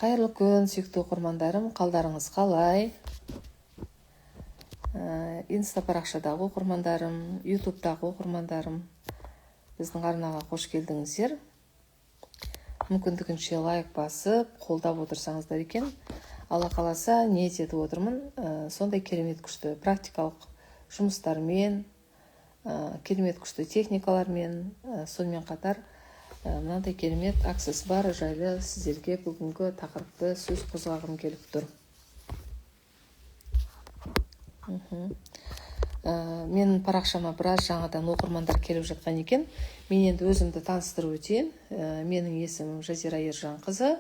Қайырлы күн, сүйікті оқырмандарым, қалдарыңыз қалай? Инста парақшадағы оқырмандарым, ютубтағы оқырмандарым, біздің арнаға қош келдіңіздер. Мүмкіндігінше лайк басып, қолдап отырсаңыздар екен. Алла қаласа, ниет етіп отырмын, сондай керемет күшті практикалық жұмыстармен, керемет күшті техникалармен, сонымен қатар мынандай керемет аксессуар жайлы сіздерге бүгінгі тақырыпты сөз қозғағым келіп тұр. Мен парақшама біраз жаңадан оқырмандар келіп жатқан екен. Мен енді өзімді таныстырып өтейін. Менің есімім Жазира Ержанқызы.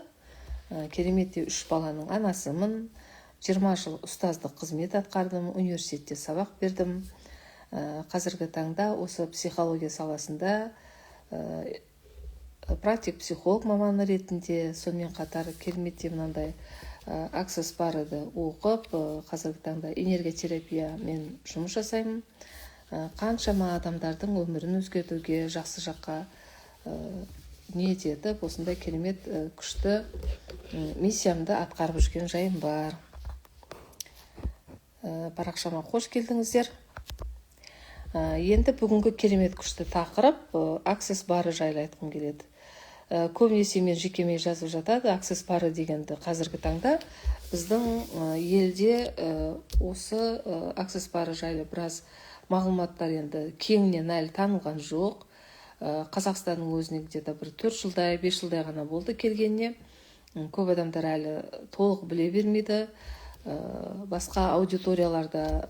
Кереметте 3 баланың анасымын. 20 жыл ұстаздық қызмет атқардым, университетте сабақ бердім. Қазіргі таңда осы психология саласында практик психолог маманы ретінде, сонымен қатар кереметте мынандай аксессуарды оқып, қазіргі таңда энерготерапиямен жұмыс жасаймын. Қаншама адамдардың өмірін өзгертуге, жақсы жаққа ниет етіп, осындай керемет күшті миссиямды атқарып жүрген жайым бар. Парақшама қош келдіңіздер. Енді бүгінгі керемет күшті тақырып аксессуары жайлы айтқым келеді. Көбінесе мен жекеме жазып жатады, аксессуары дегенді қазіргі таңда біздің елде осы аксессуары жайлы біраз мағлұматтар енді кеңінен әлі танылған жоқ. Қазақстанның өзіне где-то бір 4 жылдай, 5 жылдай ғана болды келгеніне. Көп адамдар әлі толық біле бермейді. Басқа аудиторияларда,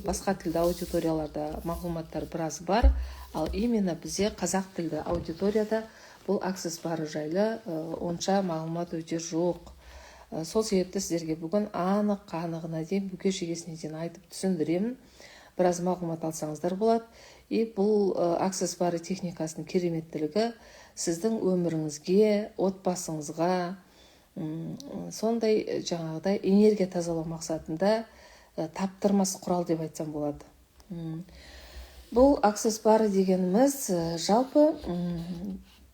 басқа тілді аудиторияларда мағлұматтар біраз бар, ал именно бізде қазақ тілді аудиторияда бұл аксессуары жайлы онша мағлұмат өте жоқ. Сол себепті сіздерге бүгін анық-қанығына дейін, бүге шегесіне дейін айтып түсіндіремін. Біраз мағлұмат алсаңыздар болады. И бұл аксессуары техникасының кереметтілігі сіздің өміріңізге, отбасыңызға, сондай жаңағыдай энергия тазалау мақсатында таптырмас құрал деп айтсам болады. Бұл аксессуары дегеніміз жалпы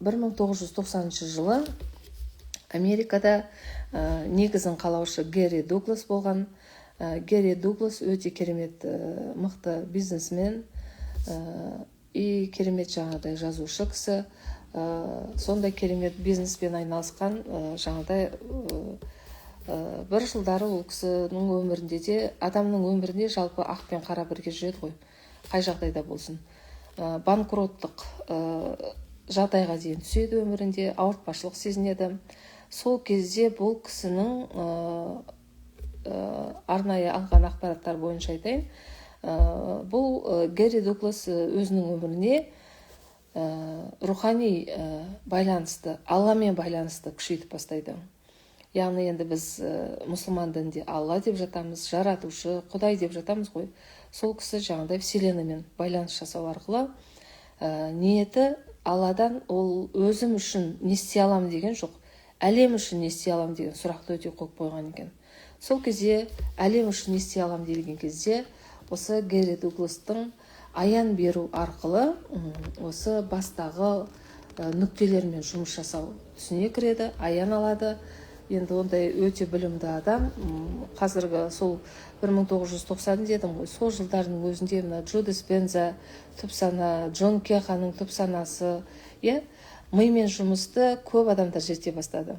1990 жылы Америкада негізін қалаушы Гэри Дуглас болған. Гэри Дуглас өте керемет мықты бизнесмен и керемет жаңағыдай жазушы кісі. Сондай керемет бизнеспен айналысқан жаңағыдай бір жылдары ол кісінің өмірінде де, адамның өмірінде жалпы ақ пен қара бірге жүреді ғой, қай жағдайда болсын. Банкроттық жағдайға дейін түседі өмірінде, ауыртпашылық сезінеді. Сол кезде бұл кісінің арнайы алған ақпараттар бойынша айтайын, бұл Гэри Дуглас өзінің өміріне рухани байланысты, Алламен байланысты күшейтіп бастайды. Яғни енді біз мұсылман дінінде Алла деп жатамыз, жаратушы, Құдай деп жатамыз ғой. Сол кісі жаңағыдай вселенныймен байланыс жасау арқылы ниеті Алладан ол өзім үшін не істей аламын деген жоқ, әлем үшін не істей аламын деген сұрақты өте қойып қойған екен. Сол кезде әлем үшін не істей аламын деген кезде осы Гэри Дугластың аян беру арқылы осы бастағы нүктелермен жұмыс жасау түсіне кіреді, аян алады. Енді ондай өте білімді адам. Қазіргі сол 1990 дедім ғой, сол жылдардың өзінде Джо Диспенза түп сана, Джон Кеханың түп санасы, мимен жұмысты көп адамдар зерттей бастады.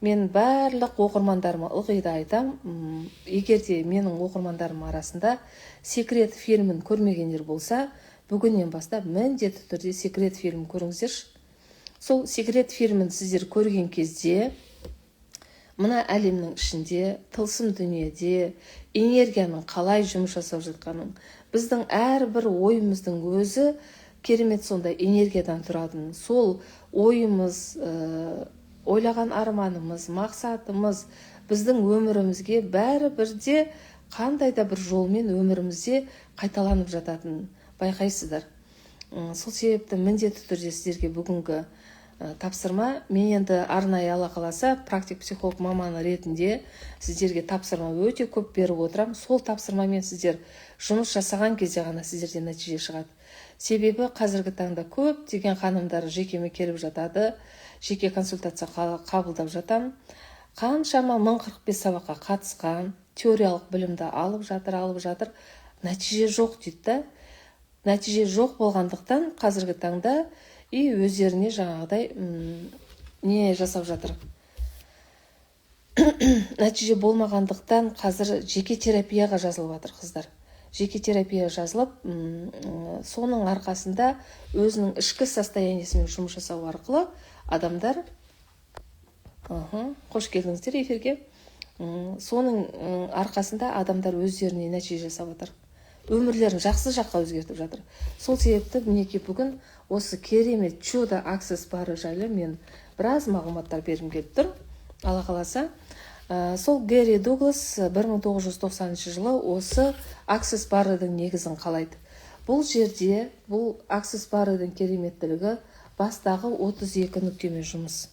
Мен барлық оқырмандарыма ылғи да айтам, егер де менің оқырмандарым арасында секрет фильмін көрмегендер болса, бүгіннен бастап міндетті түрде секрет фильмін көріңіздерші. Сол секрет фильмін сіздер көрген кезде мына әлемнің ішінде, тылсым дүниеде энергияның қалай жұмыс жасап жатқанын, біздің әрбір ойымыздың өзі керемет сондай энергиядан тұратын. Сол ойымыз, ойлаған арманымыз, мақсатымыз біздің өмірімізге бәрі бірде қандай да бір жолмен өмірімізде қайталанып жататын байқайсыздар. Сол себепті міндетті түрде сіздерге бүгінгі тапсырма, мен енді арнайы Алла қаласа практик психолог маманы ретінде сіздерге тапсырма өте көп беріп отырам. Сол тапсырмамен сіздер жұмыс жасаған кезде ғана сіздерде нәтиже шығады. Себебі қазіргі таңда көп деген ханымдар жекеме келіп жатады, жеке консультация қабылдап жатам. қаншама 1045 сабаққа қатысқан, теориялық білімді алып жатыр, нәтиже жоқ дейді да. Нәтиже жоқ болғандықтан қазіргі таңда өздеріне жаңағыдай не жасап жатыр. Нәтиже болмағандықтан қазір жеке терапияға жазылып жатыр қыздар. Жеке терапия жазылып, соның арқасында өзінің ішкі состояниесімен жұмыс жасау арқылы адамдар, қош келдіңіздер эфирге, соның арқасында адамдар өздеріне нәтиже жасап жатыр. Өмірлерін жақсы жаққа өзгертіп жатыр. Сол себепті мінекей бүгін осы керемет чудо аксесс бары жайлы мен біраз мағлұматтар бергім келіп тұр. Алла қаласа. Сол Гэри Дуглас 1990 жылы осы аксесс барының негізін қалайды. Бұл жерде, бұл аксесс барының кереметтілігі бастағы 32 нүктемен жұмыс.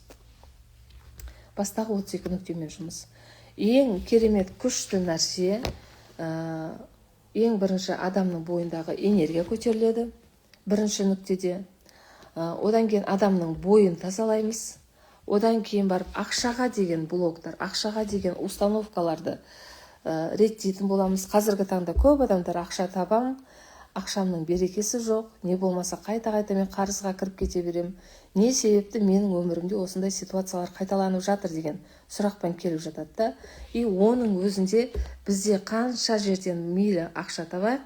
Бастағы 32 нүктемен жұмыс. Ең керемет күшті нәрсе, ең бірінші адамның бойындағы энергия көтеріледі. Бірінші нүктеде. Одан кейін адамның бойын тазалаймыз. Одан кейін барып ақшаға деген блоктар, ақшаға деген установкаларды реттейтін боламыз. Қазіргі таңда көп адамдар ақша табам, ақшамның берекесі жоқ, не болмаса қайта-қайта мен қарызға кіріп кете берем. Не себепті менің өмірімде осындай ситуациялар қайталанып жатыр деген сұрақпен келіп жатады да. Оның өзінде бізде қанша жерден мейлі ақша табайық,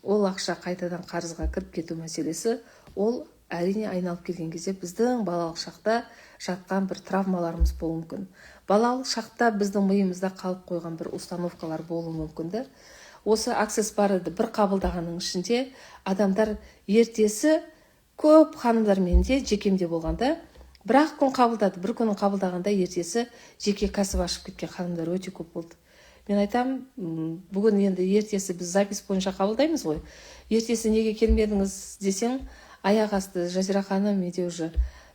ол ақша қайтадан қарызға кіріп кету мәселесі, ол әрине айналып келген кезде біздің балалық шақта жатқан бір травмаларымыз болуы мүмкін. Балалық шақта біздің миымызда қалып қойған бір установкалар болуы мүмкін. Осы аксесс барды бір қабылдағанның ішінде адамдар ертесі көп ханымдармен де жекемде болғанда, бір-ақ күн қабылдады, бір күнін қабылдағанда ертесі жеке кәсіп ашып кеткен ханымдар өте көп болды. Мен айтам, бүгін енді ертесі біз запись бойынша қабылдаймыз ғой. Ертесі неге келмедіңіз десең, аяқ асты Жазира ханым, менде уже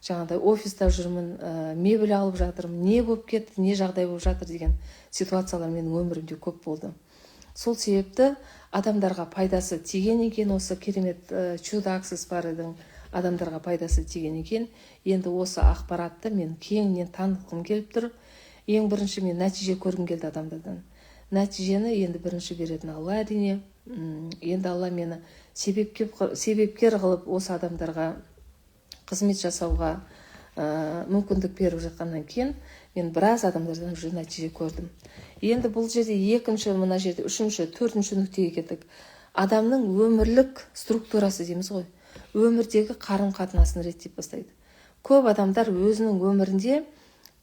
жаңағыдай офиста жүрмін, мебель алып жатырмын, не болып кетті, не жағдай болып жатыр деген ситуациялар менің өмірімде көп болды. Сол себепті адамдарға пайдасы тиген екен, осы керемет чудо аксесс барының адамдарға пайдасы тиген екен. Енді осы ақпаратты мен кеңінен танытқым келіп тұр. Ең бірінші мен нәтиже көргім келді адамдардан. Нәтижені енді бірінші беретін Алла әрине. Енді Алла мені себепкер қылып осы адамдарға қызмет жасауға мүмкіндік беріп жатқаннан кейін мен біраз адамдардан уже нәтиже көрдім. Енді бұл жерде екінші, мына жерде үшінші, төртінші нүктеге кеттік. Адамның өмірлік структурасы дейміз ғой. Өмірдегі қарым-қатынасын реттеп бастайды. Көп адамдар өзінің өмірінде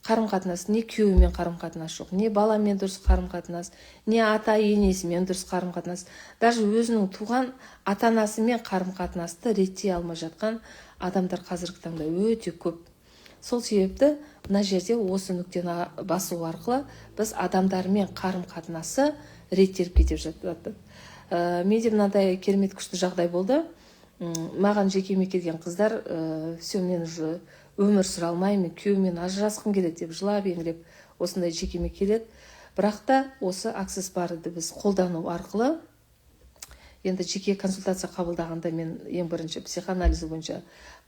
қарым-қатынас, не күйеуімен қарым-қатынас жоқ, не баламен дұрыс қарым-қатынас, не ата-енесімен дұрыс қарым-қатынас, даже өзінің туған ата-анасымен қарым-қатынасты реттей алмай жатқан адамдар қазіргі таңда өте көп. Сол себепті мына жерде осы нүктені басу арқылы біз адамдармен қарым-қатынасы реттеліп кетіп жатады. Менде мынандай керемет күшті жағдай болды. Маған жекеме келген қыздар, все, мен уже өмір сүре алмаймын, күйеуіммен ажырасқым келеді деп жылап еңіреп осындай жекеме келеді. Бірақ та осы аксесс барды біз қолдану арқылы, енді жеке консультация қабылдағанда мен ең бірінші психоанализ бойынша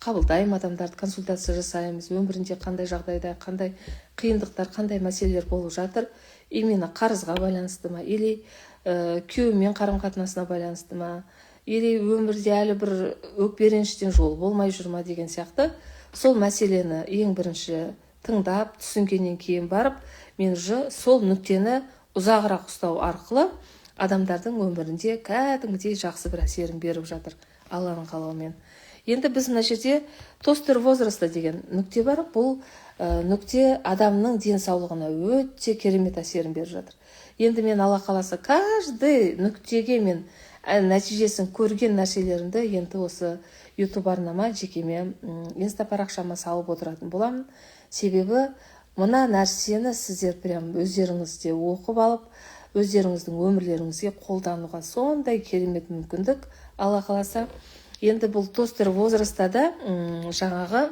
қабылдаймын адамдарды, консультация жасаймыз, өмірінде қандай жағдайда, қандай қиындықтар, қандай мәселелер болып жатыр, именно қарызға байланысты ма, или күйеуімен қарым-қатынасына байланысты ма, или өмірде әлі бір өкпе-реніштен жол болмай жүр ма деген сияқты. Сол мәселені ең бірінші тыңдап, түсінгеннен кейін барып, мен сол нүктені ұзағырақ ұстау арқылы адамдардың өмірінде кәдімгідей жақсы бір әсерін беріп жатыр Алланың қалауымен. Енді біз мына жерде тостер возраста деген нүкте бар. Бұл нүкте адамның денсаулығына өте керемет әсерін беріп жатыр. Енді мен Алла қаласа каждый нүктеге мен нәтижесін көрген нәрселерімді енді осы YouTube арнама жекеме инста парақшама салып отыратын боламын. Себебі мына нәрсені сіздер прям өздеріңізде оқып алып, өздеріңіздің өмірлеріңізге қолдануға сондай керемет мүмкіндік Алла қаласа. Енді бұл тостер возрастада жаңағы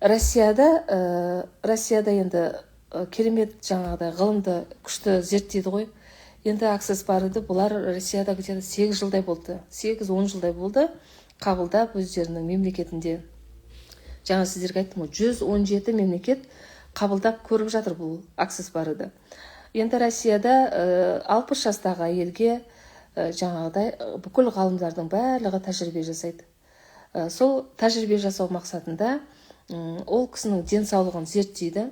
Россияда енді керемет жаңағыдай ғылымды күшті зерттейді ғой. Енді аксесс барды бұлар Россияда где-то 8 жылдай болды, 8-10 жылдай болды қабылдап өздерінің мемлекетінде. Жаңа сіздерге айттым ғой, 117 мемлекет қабылдап көріп жатыр бұл аксессуарды. Енді Россияда 60 жастағы әйелге жаңағыдай бүкіл ғалымдардың барлығы тәжірибе жасайды. Сол тәжірибе жасау мақсатында ол кісінің денсаулығын зерттейді.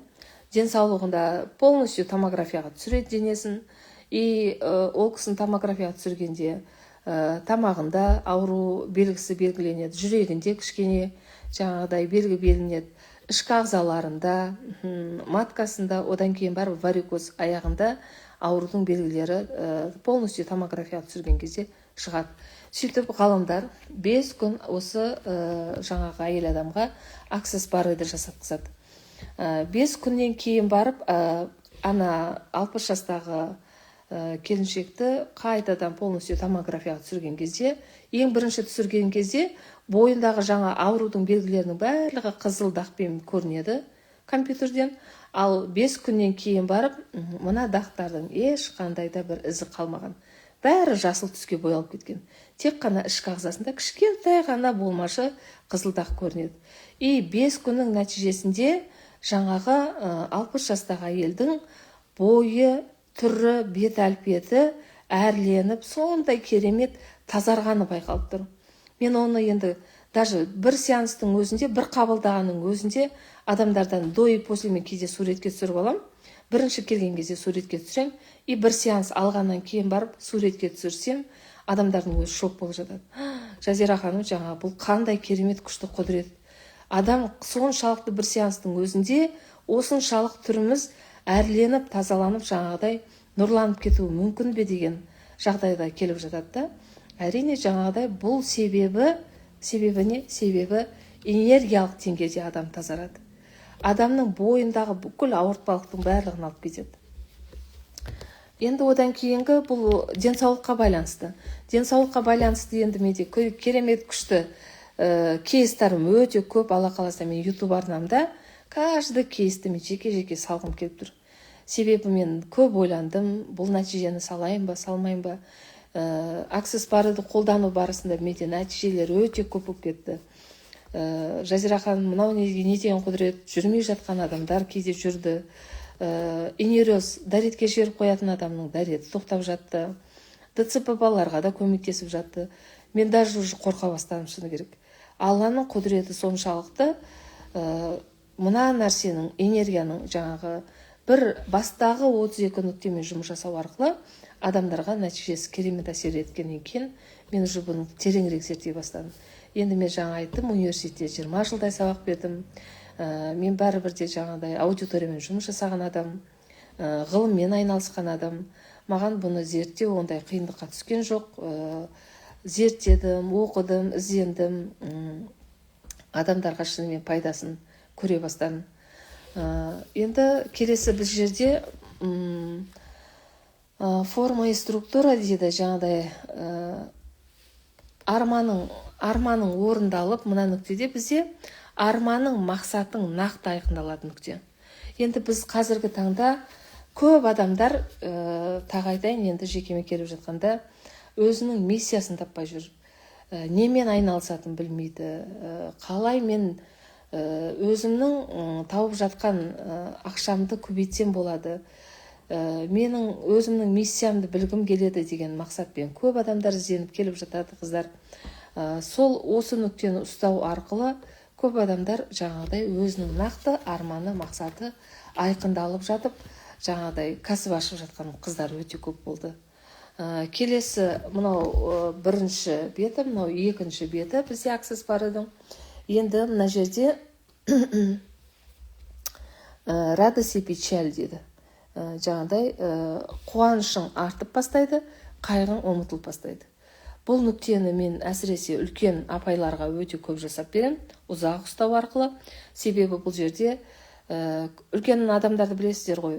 Денсаулығында полностью томографияға түсіреді денесін. И ол кісінің томографияға түсіргенде тамағында ауру белгісі белгіленеді, жүрегінде кішкене жаңағыдай белгі белгіленеді, ішкі ағзаларында, маткасында, одан кейін барып варикоз аяғында аурудың белгілері полностью томографияға түсірген кезде шығады. Сөйтіп ғалымдар 5 күн осы жаңағы әйел адамға аксессуарды жасатқызады. 5 күннен кейін барып ана 60 жастағы келіншекті қайтадан полностью томографияға түсірген кезде, ең бірінші түсірген кезде бойындағы жаңа аурудың белгілерінің барлығы қызыл дақпен көрінеді компьютерден. Ал 5 күннен кейін барып, мына дақтардың ешқандай да бір ізі қалмаған. Бәрі жасыл түске боялып кеткен. Тек қана ішкі ағзасында кішкентай ғана болмашы қызыл дақ көрінеді. И 5 күннің нәтижесінде жаңағы 60 жастағы әйелдің бойы, түрі, бет әлпеті әрленіп, сондай керемет тазарғаны байқалып тұр. Мен оны енді даже бір сеанстың өзінде, бір қабылдағанның өзінде адамдардан до и после мен кейде суретке түсіріп алам. Бірінші келген кезде суретке түсірем, и бір сеанс алғаннан кейін барып суретке түсірсем, адамдардың өзі шок болып жатады. Жазира ханым, жаңа бұл қандай керемет күшті құдірет. Адам соншалықты бір сеанстың өзінде осыншалық түріміз әрленіп, тазаланып, жаңағыдай нұрланып кетуі мүмкін бе деген жағдайда келіп жатады да. Әрине жаңағыдай бұл себебі не? Себебі энергиялық деңгейде адам тазарады. Адамның бойындағы бүкіл ауыртпалықтың барлығын алып кетеді. Енді одан кейінгі бұл денсаулыққа байланысты. Денсаулыққа байланысты енді менде керемет күшті кейстарым өте көп. Алла қаласа мен YouTube арнамда каждый кейсті мен жеке-жеке салғым келіп тұр. Себебі мен көп ойландым, бұл нәтижені салайын ба, салмайын ба. Аксессуарды қолдану барысында менде нәтижелер өте көп болып кетті. Жазира ханым, мынау не деген құдірет, жүрмей жатқан адамдар кейде жүрді. Инерез дәретке жіберіп қоятын адамның дәреті тоқтап жатты. ДЦП балаларға да көмектесіп жатты. Мен даже уже қорқа бастадым, шыны керек. Алланың құдіреті соншалықты, мына нәрсенің, энергияның жаңағы бір бастағы 32 нүктемен жұмыс жасау арқылы адамдарға нәтижесі керемет әсер еткеннен кейін мен уже бұны тереңірек зерттей бастадым. Енді мен жаңа айттым, университетте 20 жылдай сабақ бердім. Мен бәрібір де жаңағыдай аудиториямен жұмыс жасаған адам, ғылыммен айналысқан адам. Маған бұны зерттеу ондай қиындыққа түскен жоқ. Зерттедім, оқыдым, іздендім. Адамдарға шынымен пайдасын көре бастадым. Енді келесі біз жерде форма и структура дейді, жаңағыдай арманың орындалып, мына нүктеде бізде арманың мақсатың нақты айқындалатын нүкте. Енді біз қазіргі таңда көп адамдар тағайдайын енді жекеме келіп жатқанда өзінің миссиясын таппай жүр. Немен айналысатын білмейді. Қалай мен өзімнің тауып жатқан ақшамды көбейтсем болады. Менің өзімнің миссиямды білгім келеді деген мақсатпен көп адамдар ізденіп келіп жатады, қыздар. Сол осы нүктені ұстау арқылы көп адамдар жаңағыдай өзінің нақты арманы, мақсаты айқындалып жатып, жаңағыдай кәсіп ашып жатқан қыздар өте көп болды. Келесі мынау бірінші беті, мынау екінші беті бізде аксессуардың. Енді мына жерде радость и печаль дейді. Жаңағыдай қуанышың артып бастайды, қайғың ұмытылып бастайды. Бұл нүктені мен әсіресе үлкен апайларға өте көп жасап берем, ұзақ ұстау арқылы. Себебі бұл жерде үлкен адамдарды білесіздер ғой,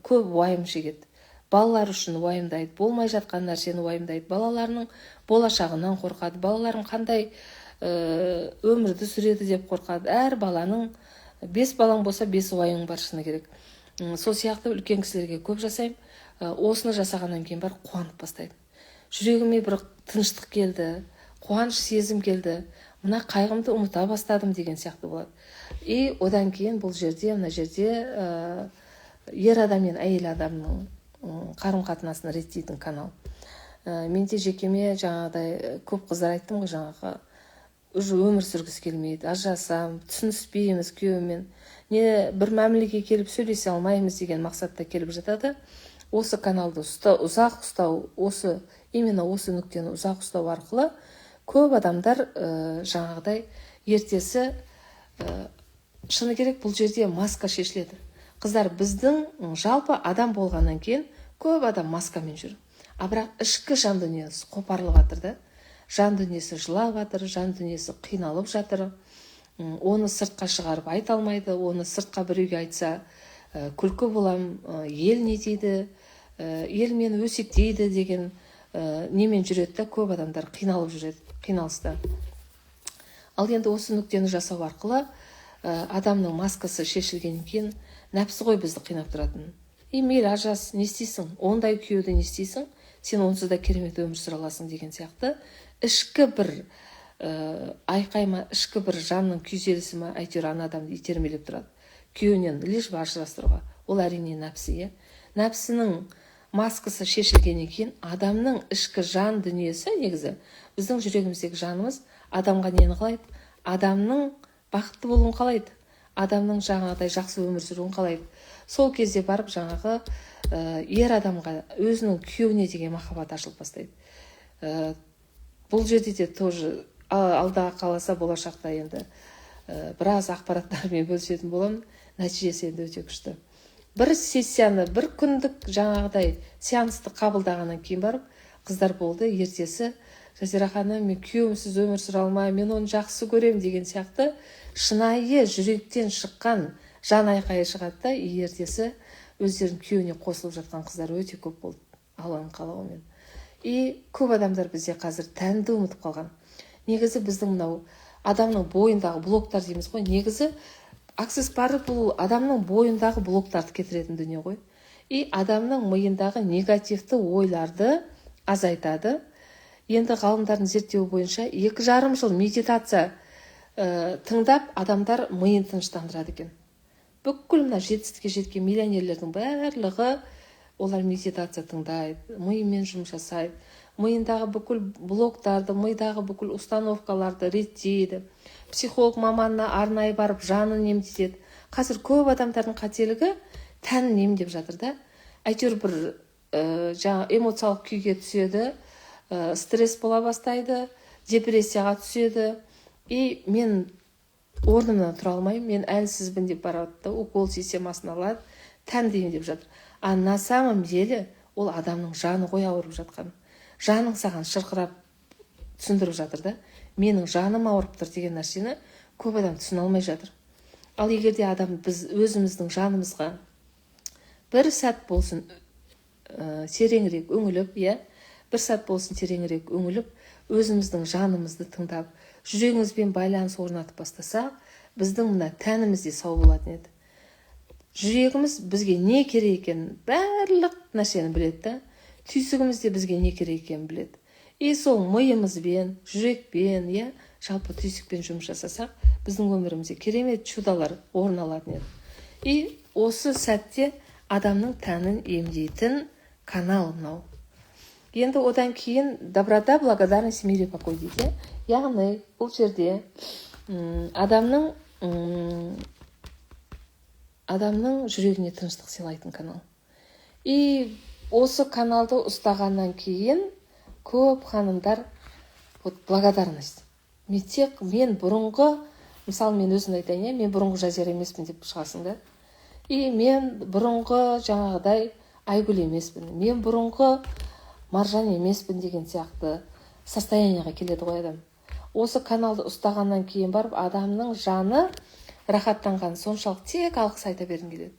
көп уайым шегеді. Балалар үшін уайымдайды, болмай жатқан нәрсені уайымдайды, балаларының болашағынан қорқады, балаларын қандай өмірді сүреді деп қорқады. Әр баланың 5 балаң болса 5 уайың бар, шыны керек. Сол сияқты үлкен кісілерге көп жасаймын. Осыны жасағаннан кейін бар қуанып бастайды. Жүрегіме бір тыныштық келді, қуаныш сезім келді. Мына қайғымды ұмыта бастадым деген сияқты болады. И одан кейін бұл жерде, мына жерде ер адам мен әйел адамның қарым-қатынасын реттейтін канал. Менде жекеме жаңағыдай көп қыздар айттым ғой, жаңағы уже өмір сүргісі келмейді, ажырасам, түсініспейміз күйеуімен, не бір мәмілеге келіп сөйлесе алмаймыз деген мақсатта келіп жатады. Осы каналды ұзақ ұстау, именно осы нүктені ұзақ ұстау арқылы көп адамдар жаңағыдай ертесі шыны керек бұл жерде маска шешіледі. Қыздар, біздің жалпы адам болғаннан кейін көп адам маскамен жүр. Бірақ ішкі жан дүниесі қопарылып жатыр да. Жан дүниесі жылап жатыр, жан дүниесі қиналып жатыр. Оны сыртқа шығарып айта алмайды, оны сыртқа біреуге айтса күлкі болам, ел не дейді, ел мені өсектейді деген немен жүреді, көп адамдар қиналып жүреді, қиналыста. Ал енді осы нүктені жасау арқылы адамның маскасы шешілгеннен кейін нәпсі ғой бізді қинап тұратын. Мейлі ажырас, не істейсің? Ондай күйеуді не істейсің? Сен онсыз да керемет өмір сүре аласың деген сияқты ішкі бір айқайма, ішкі бір жанның күйзелісі ма, әйтеуір ана адамды итермелеп тұрады. Күйеуінен лишь ажырастыруға. Ол әрине нәпсі. Нәпсінің маскасы шешілгеннен кейін адамның ішкі жан дүниесі, негізі біздің жүрегіміздегі жанымыз адамға нені қалайды? Адамның бақытты болуын қалайды. Адамның жаңағыдай жақсы өмір сүруін қалайды. Сол кезде барып жаңағы ер адамға, өзінің күйеуіне деген махаббат ашылып бастайды. Бұл жерде де тоже алдағы қаласа болашақта енді біраз ақпараттармен бөлісетін боламын. Нәтижесі енді өте күшті. Бір сессияны, бір күндік жаңағыдай сеансты қабылдағаннан кейін барып, қыздар болды, ертесі Жазира ханым, мен күйеуімсіз өмір сүре алмаймын, мен оны жақсы көрем деген сияқты шынайы жүректен шыққан жан айқайы шығады да, ертесі өздерінің күйеуіне қосылып жатқан қыздар өте көп болды, Алланың қалауымен. Көп адамдар бізде қазір тәнді ұмытып қалған. Негізі біздің мынау адамның бойындағы блоктар дейміз ғой, негізі аксессуары бұл адамның бойындағы блоктарды кетіретін дүние ғой. Адамның миындағы негативті ойларды азайтады. Енді ғалымдардың зерттеуі бойынша 2,5 жыл медитация тыңдап адамдар миын тыныштандырады екен. Бүкіл мына жетістікке жеткен миллионерлердің барлығы олар медитация тыңдайды, миымен жұмыс жасайды, миындағы бүкіл блоктарды, мидағы бүкіл установкаларды реттейді. Психолог маманына арнайы барып жанын емдетеді. Қазір көп адамдардың қателігі тәнін емдеп жатыр да. Әйтеуір бір жаңа эмоциялық күйге түседі, стресс бола бастайды, депрессияға түседі. Мен орнымнан тұра алмаймын, мен әлсізбін деп барады, укол системасын алады, тәнді емдеп жатыр. На самом деле ол адамның жаны ғой ауырып жатқан. Жаның саған шырқырап түсіндіріп жатыр да. Менің жаным ауырып тұр деген нәрсені көп адам түсіне алмай жатыр. Ал егерде адам біз өзіміздің жанымызға бір сәт болсын тереңірек үңіліп, бір сәт болсын тереңірек үңіліп, өзіміздің жанымызды тыңдап, жүрегімізбен байланыс орнатып бастасақ, біздің мына тәнімізде сау болатын еді. Жүрегіміз бізге не керек екенін барлық нәрсені біледі да, түйсігіміз де бізге не керек екенін біледі. Сол миымызбен, жүрекпен, жалпы түйсікпен жұмыс жасасақ, біздің өмірімізде керемет чудалар орын алатын еді. Осы сәтте адамның тәнін емдейтін канал мынау. Енді одан кейін доброта, благодарность, мир и покой дейді. Яғни бұл жерде адамның жүрегіне тыныштық сыйлайтын канал. Осы каналды ұстағаннан кейін көп ханымдар благодарность. Мен бұрынғы, мысалы мен өзімді айтайын, мен бұрынғы Жазира емеспін деп шығасың да. Мен бұрынғы жаңағыдай Айгүл емеспін, мен бұрынғы Маржан емеспін деген сияқты состояниеға келеді ғой адам. Осы каналды ұстағаннан кейін барып адамның жаны рахаттанған соншалық тек алғыс айта бергің келеді.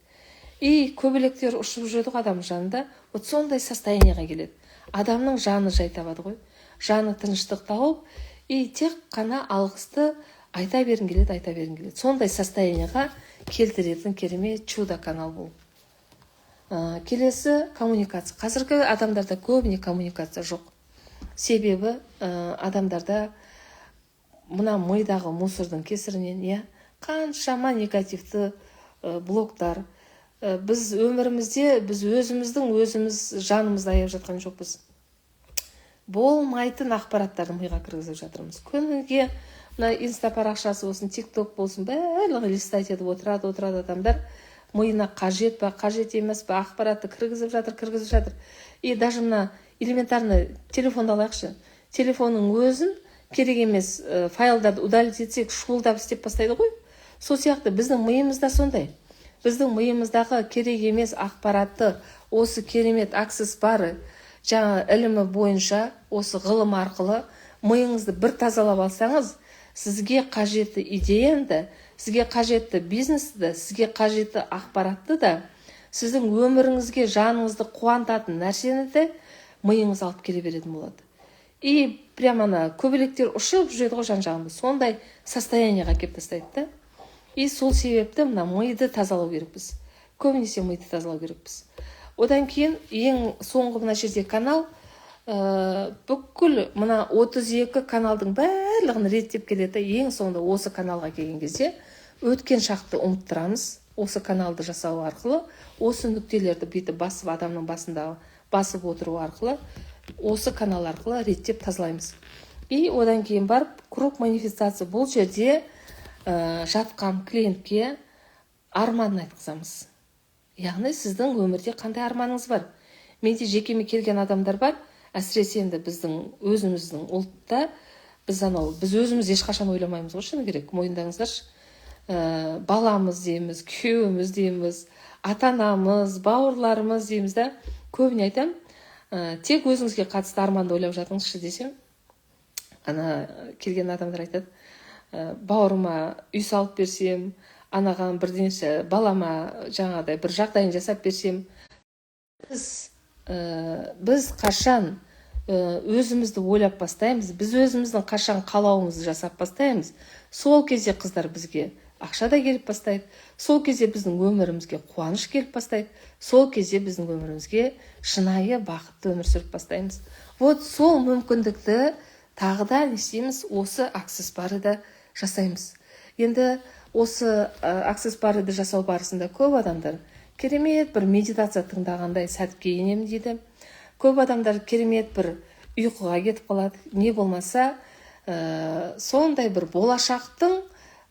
Көбелектер ұшып жүреді ғой адамның жанында, сондай состояниеға келеді. Адамның жаны жай табады ғой, жаны тыныштық тауып, тек қана алғысты айта бергің келеді. Сондай состояниеға келтіретін керемет чудо канал бұл. Келесі коммуникация. Қазіргі адамдарда көбіне коммуникация жоқ. Себебі адамдарда мына мидағы мусордың кесірінен, қаншама негативті блоктар. Біз өмірімізде біз өзіміз жанымызды аяп жатқан жоқпыз. Болмайтын ақпараттарды миға кіргізіп жатырмыз. Күніге мына инста парақшасы болсын, тикток болсын, барлығы листать етіп отырады адамдар. Миына қажет па, қажет емес па ақпаратты кіргізіп жатыр. И даже мына элементарный телефонды алайықшы. Телефонның өзін керек емес файлдарды удалить етсек, шуылдап істеп бастайды ғой. Сол сияқты біздің миымызда сондай. Біздің миымыздағы керек емес ақпаратты осы керемет аксес бары жаңа ілімі бойынша, осы ғылым арқылы миыңызды бір тазалап алсаңыз, сізге қажетті идеяны да, сізге қажетті бизнесті да, сізге қажетті ақпаратты да, сіздің өміріңізге жаныңызды қуантатын нәрсені де миыңыз алып келе беретін болады. И прямо көбелектер ұшып жүреді ғой жан-жағында. Сондай состояниеға келіп тастайды да. И сол себепті мына миды тазалау керекпіз. Көбінесе миды тазалау керекпіз. Одан кейін ең соңғы мына жерде канал, бүкіл мына 32 каналдың барлығын реттеп келеді. Ең соңында осы каналға келген кезде өткен шақты ұмыттырамыз. Осы каналды жасау арқылы, осы нүктелерді бүйтіп басып, адамның басында басып отыру арқылы, осы канал арқылы реттеп тазалаймыз. И одан кейін барып, круг манифестация, бұл жерде жатқан клиентке арманын айтқызамыз. Яғни сіздің өмірде қандай арманыңыз бар? Менде жекеме келген адамдар бар, әсіресе енді біздің өзіміздің ұлтта біз өзіміз ешқашан ойламаймыз ғой, шыны керек, мойындаңыздаршы. Баламыз дейміз, күйеуіміз дейміз, ата-анамыз, бауырларымыз дейміз да. Көбіне айтам, тек өзіңізге қатысты арманды ойлап жатыңызшы десем, келген адамдар айтады, бауырыма үй салып берсем, анаған бірдеңше, балама жаңағыдай бір жағдайын жасап берсем. Біз қашан өзімізді ойлап бастаймыз, біз өзіміздің қашан қалауымызды жасап бастаймыз, сол кезде қыздар бізге ақша да келіп бастайды, сол кезде біздің өмірімізге қуаныш келіп бастайды, сол кезде біздің өмірімізге шынайы бақытты өмір сүріп бастаймыз. Вот сол мүмкіндікті тағы да не істейміз, осы аксес барды жасаймыз. Енді осы аксес барды жасау барысында көп адамдар керемет бір медитация тыңдағандай сәтке енем дейді. Көп адамдар керемет бір ұйқыға кетіп қалады. Не болмаса, сондай бір болашақтың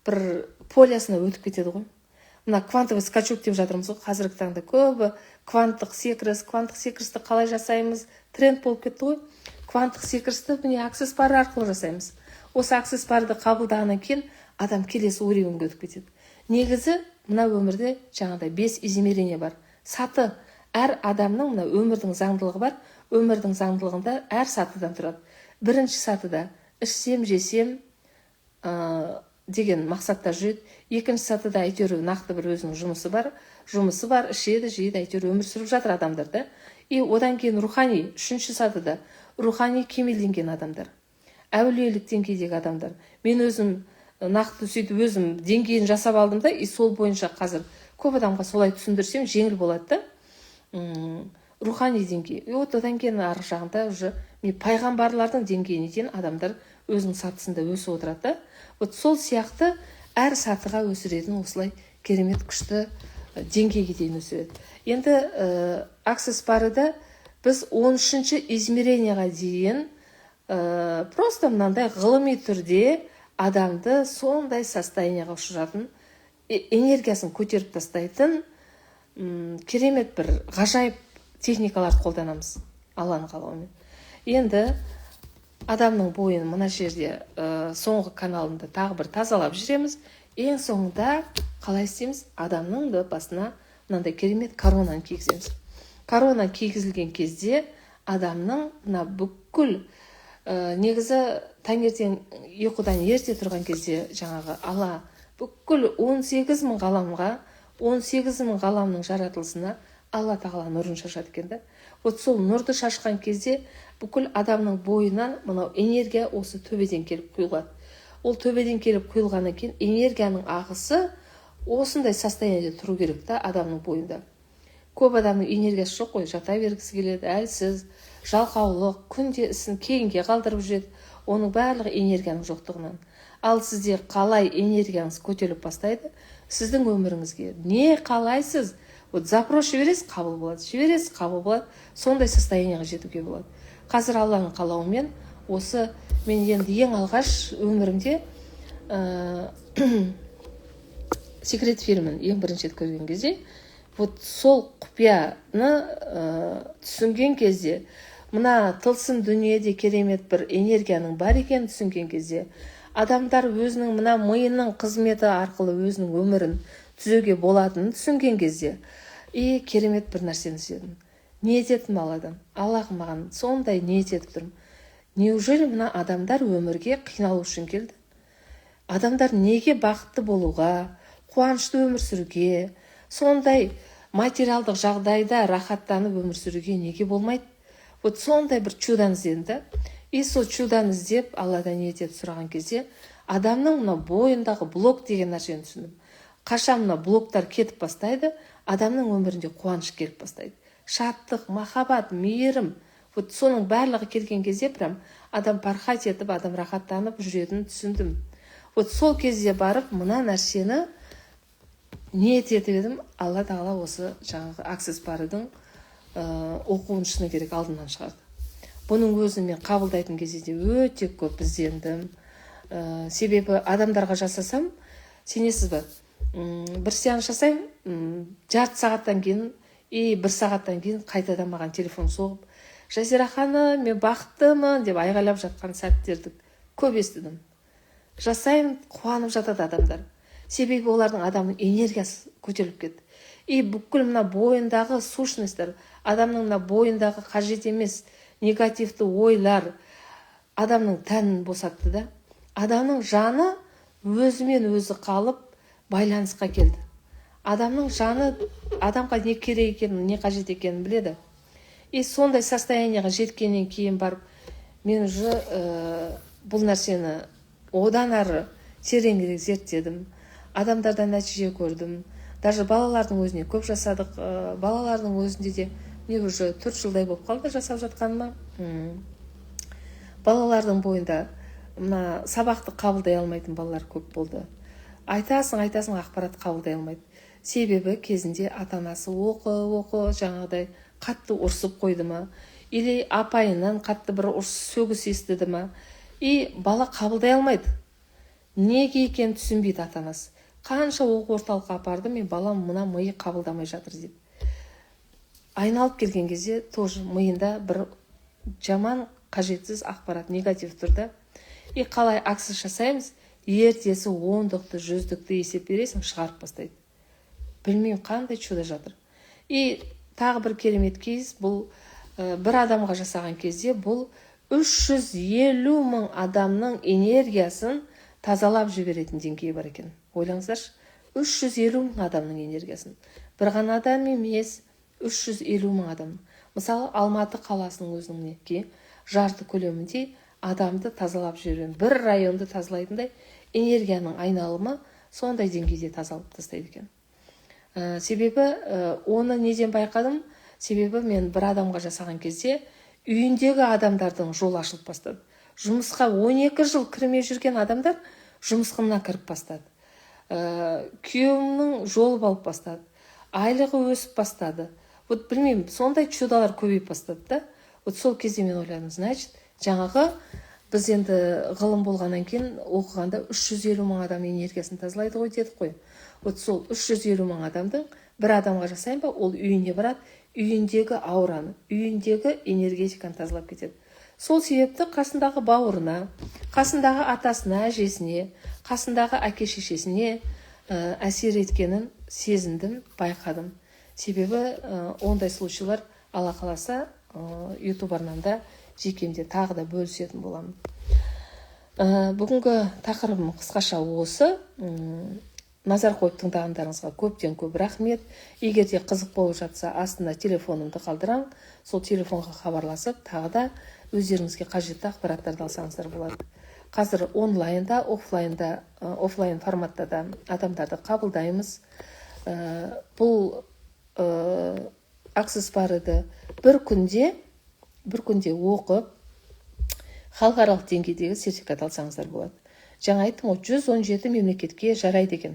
бір полиясына өтіп кетеді ғой. Мына квантовый скачок деп жатырмыз ғой. Қазіргі таңда көбі кванттық секірісті қалай жасаймыз? Тренд болып кетті ғой. Кванттық секірісті міне аксес бары арқылы жасаймыз. Осы аксес барды қабылдағаннан кейін адам келесі уровеньге өтіп кетеді. Негізі мына өмірде жаңағыдай 5 измерение бар. Саты, әр адамның мына өмірдің заңдылығы бар. Өмірдің заңдылығында әр сатыдан тұрады. Бірінші сатыда ішсем, жесем деген мақсатта жүреді. Екінші сатыда әйтеуір нақты бір өзінің жұмысы бар, ішеді, жейді, әйтеуір өмір сүріп жатыр адамдар да. И одан кейін рухани, үшінші сатыда рухани кемелденген адамдар. Әулиелік деңгейдегі адамдар. Мен өзім нақты сөйтіп өзім деңгейін жасап алдым да, и сол бойынша қазір көп адамға солай түсіндірсем жеңіл болады да. Рухани деңгей. И одан кейін арғы жағында уже пайғамбарлардың деңгейіне дейін адамдар өзінің сатысында өсіп отырады да. Вот сол сияқты әр сатыға өсіретін осылай керемет күшті деңгейге дейін өсіреді. Енді аксес барыда біз 13-ші измеренияға дейін просто мынандай ғылыми түрде адамды сондай состояниеға ұшыратын, энергиясын көтеріп тастайтын керемет бір ғажайып техникаларды қолданамыз Алланың қалауымен. Енді адамның бойын мына жерде соңғы каналында тағы бір тазалап жүреміз. Ең соңында қалай істейміз? Адамның да басына мынандай керемет коронаны кигіземіз. Корона кигізілген кезде адамның мына бүкіл негізі таңертең ұйқыдан ерте тұрған кезде жаңағы Алла бүкіл 18.000 ғаламға, 18.000 ғаламның жаратылысына Алла тағала нұрын шашады екен да. Вот сол нұрды шашқан кезде бүкіл адамның бойынан мынау энергия осы төбеден келіп құйылады. Ол төбеден келіп құйылғаннан кейін энергияның ағысы осындай состояниеде тұру керек та адамның бойында. Көп адамның энергиясы жоқ қой, жата бергісі келеді, әлсіз, жалқаулық, күнде ісін кейінге қалдырып жүреді. Оның барлығы энергияның жоқтығынан. Ал сізде қалай энергияңыз көтеріліп бастайды, сіздің өміріңізге не қалайсыз, вот запрос жібересіз, қабыл болады, жібересіз, қабыл болады, сондай состояниеға жетуге болады. Қазір Алланың қалауымен осы мен енді ең алғаш өмірімде секрет фильмін ең бірінші рет көрген кезде, вот сол құпияны түсінген кезде, мына тылсым дүниеде керемет бір энергияның бар екенін түсінген кезде, адамдар өзінің мына миының қызметі арқылы өзінің өмірін түзеуге болатынын түсінген кезде, керемет бір нәрсені сездім. Ниет еттім Алладан. Аллахым маған сондай ниет етіп тұрмын. Неужели мына адамдар өмірге қиналу үшін келді? Адамдар неге бақытты болуға, қуанышты өмір сүруге, сондай материалдық жағдайда рахаттанып өмір сүруге неге болмайды? Вот сондай бір чуданы іздедім да. Сол чуданы іздеп, Алладан ниет етіп сұраған кезде, адамның мына бойындағы блок деген нәрсені түсіндім. Қашан мына блоктар кетіп бастайды, адамның өмірінде қуаныш келіп бастайды. Шаттық, махаббат, мейірім, вот соның барлығы келген кезде прям адам пархат етіп, адам рахаттанып жүретінін түсіндім. Вот сол кезде барып мына нәрсені ниет етіп едім, Алла тағала осы жаңағы Access Par'дың оқуын шыны керек алдымнан шығарды. Бұның өзін мен қабылдайтын кезде өте көп іздендім. Себебі адамдарға жасасам, сенесіз бе, бір сеанс жасаймын, жарты сағаттан кейін, 1 сағаттан кейін қайтадан маған телефон соғып, Жазира ханым, мен бақыттымын деп айғайлап жатқан сәттерді көп естідім. Жасаймын, қуанып жатады адамдар. Себебі олардың адамның энергиясы көтеріліп кетті. Бүкіл мына бойындағы сущностьтер, адамның мына бойындағы қажет емес негативті ойлар адамның тәнін босатты да. Адамның жаны өзімен өзі қалып байланысқа келді. Адамның жаны адамға не керек екенін, не қажет екенін біледі. Сондай состояниеға жеткеннен кейін барып, мен уже бұл нәрсені одан ары тереңірек зерттедім. Адамдардан нәтиже көрдім. Даже балалардың өзіне көп жасадық. Балалардың өзінде де не уже 4 жылдай болып қалды жасап жатқаныма. Балалардың бойында мына сабақты қабылдай алмайтын балалар көп болды. Айтасың, ақпарат қабылдай алмайды. Себебі кезінде ата-анасы оқы жаңағыдай қатты ұрсып қойды ма, или апайынан қатты бір сөгіс естіді ма, бала қабылдай алмайды. Неге екенін түсінбейді ата-анасы. Қанша оқу орталыққа апарды, мен балам мына миы қабылдамай жатыр деп. Айналып келген кезде тоже миында бір жаман қажетсіз ақпарат, негатив тұрды. Қалай аксес жасаймыз, ертесі 10-дықты, 100-дықты есеп бересің, шығарып бастайды. Білмеймін қандай чудо жатыр. Тағы бір керемет кейс, бұл бір адамға жасаған кезде, бұл 350 мың адамның энергиясын тазалап жіберетін деңгейі бар екен. Ойлаңыздаршы, 350 мың адамның энергиясын. Бір ғана адам емес, 350 мың адам. Мысалы, Алматы қаласының өзінің жарты көлемінде адамды тазалап жіберген. Бір районды тазалайтындай энергияның айналымы сондай деңгейде тазалып тастайды екен. Себебі оны неден байқадым? Себебі мен бір адамға жасаған кезде үйіндегі адамдардың жол ашылып бастады. Жұмысқа 12 жыл кірмей жүрген адамдар жұмысқа кіріп бастады. Күйеуімнің жолы болып бастады. Айлығы өсіп бастады. Вот білмеймін, сондай чудалар көбейіп бастады да. Вот сол кезде мен ойладым, значит, жаңағы біз енді ғылым болғаннан кейін оқығанда 350 мың адам энергиясын тазалайды ғой дедік қой. Вот сол 350 мың адамдың бір адамға жасайын ба, ол үйіне барады, үйіндегі аураны, үйіндегі энергетиканы тазалап кетеді. Сол себепті қасындағы бауырына, қасындағы атасына, әжесіне, қасындағы әке-шешесіне әсер еткенін сезіндім, байқадым. Себебі ондай случайлар Алла қаласа YouTube арнамда жекемде тағы да бөлісетін боламын. Бүгінгі тақырыбым қысқаша осы. Назар қойып тыңдағандарыңызға көптен көп рахмет. Егер де қызық болып жатса, астында телефонымды қалдырам. Сол телефонға хабарласып, тағы да өздеріңізге қажетті ақпараттарды алсаңыздар болады. Қазір онлайнда, офлайн форматта да адамдарды қабылдаймыз. Бұл Access Par'ды бір күнде оқып, халықаралық деңгейдегі сертификат алсаңыздар болады. Жаңа айттым ғой, 117 мемлекетке жарайды екен.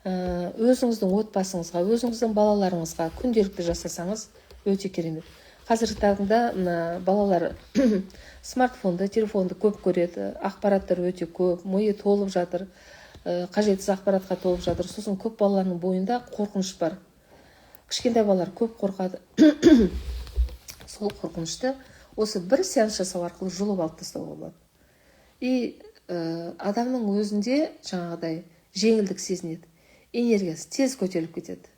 Өзіңіздің отбасыңызға, өзіңіздің балаларыңызға күнделікті жасасаңыз өте керемет. Қазіргі таңда балалар смартфонды, телефонды көп көреді, ақпараттар өте көп, миы толып жатыр, қажетсіз ақпаратқа толып жатыр. Сосын көп балалардың бойында қорқыныш бар. Кішкентай балалар көп қорқады. Сол қорқынышты осы бір сеанс жасау арқылы жұлып алып тастауға болады. И адамның өзінде жаңағыдай жеңілдік сезінеді, энергиясы тез көтеріліп кетеді.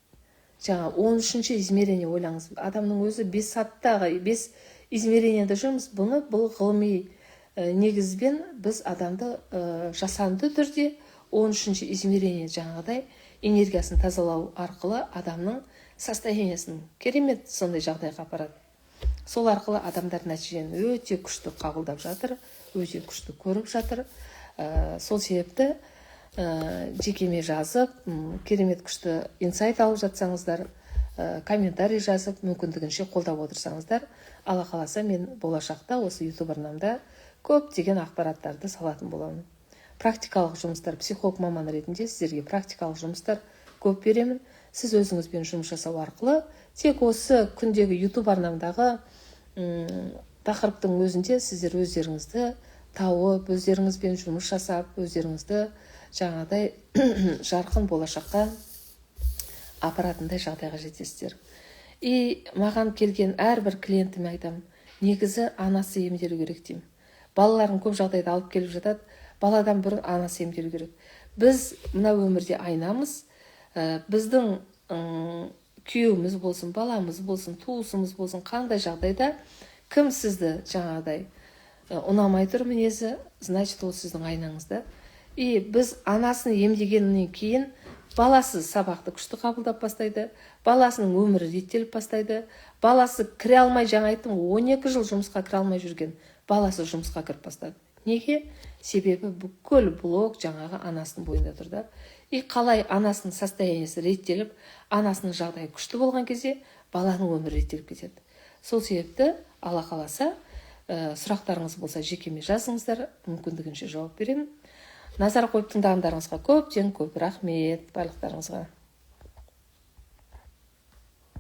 Жаңа 13-ші измерение ойлаңыз. Адамның өзі 5 саттағы 5 измерениеде жүрміз. Бұл ғылыми негізбен біз адамды жасанды түрде 13-ші измерение жаңағыдай энергиясын тазалау арқылы адамның состояниясын керемет сондай жағдайға апарады. Сол арқылы адамдар нәтижені өте күшті қабылдап жатыр, өте күшті көріп жатыр. Сол себепті жекеме жазып, керемет күшті инсайт алып жатсаңыздар, комментарий жазып, мүмкіндігінше қолдап отырсаңыздар, Алла қаласа мен болашақта осы YouTube арнамда көптеген ақпараттарды салатын боламын. Практикалық жұмыстар, психолог маман ретінде сіздерге практикалық жұмыстар көп беремін. Сіз өзіңізбен жұмыс жасау арқылы тек осы күндегі YouTube арнамдағы тақырыптың өзінде сіздер өздеріңізді тауып, өздеріңізбен жұмыс жасап, өздеріңізді жаңағыдай жарқын болашаққа апаратындай жағдайға жетесіздер. И маған келген әрбір клиентіме айтам, негізі анасы емделу керек деймін. Балаларын көп жағдайда алып келіп жатады, баладан бұрын анасы емделу керек. Біз мына өмірде айнамыз, біздің күйеуіміз болсын, баламыз болсын, туысымыз болсын, қандай жағдайда кім сізді жаңағыдай ұнамай тұр мінезі, значит ол сіздің айнаңызда. И біз анасын емдегеннен кейін баласы сабақты күшті қабылдап бастайды, баласының өмірі реттеліп бастайды, баласы кіре алмай, жаңа айттым, 12 жыл жұмысқа кіре алмай жүрген баласы жұмысқа кіріп бастады. Неге? Себебі бүкіл блок жаңағы анасының бойында тұрды. И қалай анасының состояниясы реттеліп, анасының жағдайы күшті болған кезде баланың өмірі реттеліп кетеді. Сол себепті Алла қаласа сұрақтарыңыз болса жекеме жазыңыздар, мүмкіндігінше жауап беремін. Назар қойып тыңдағандарыңызға көптен көп рахмет, барлықтарыңызға.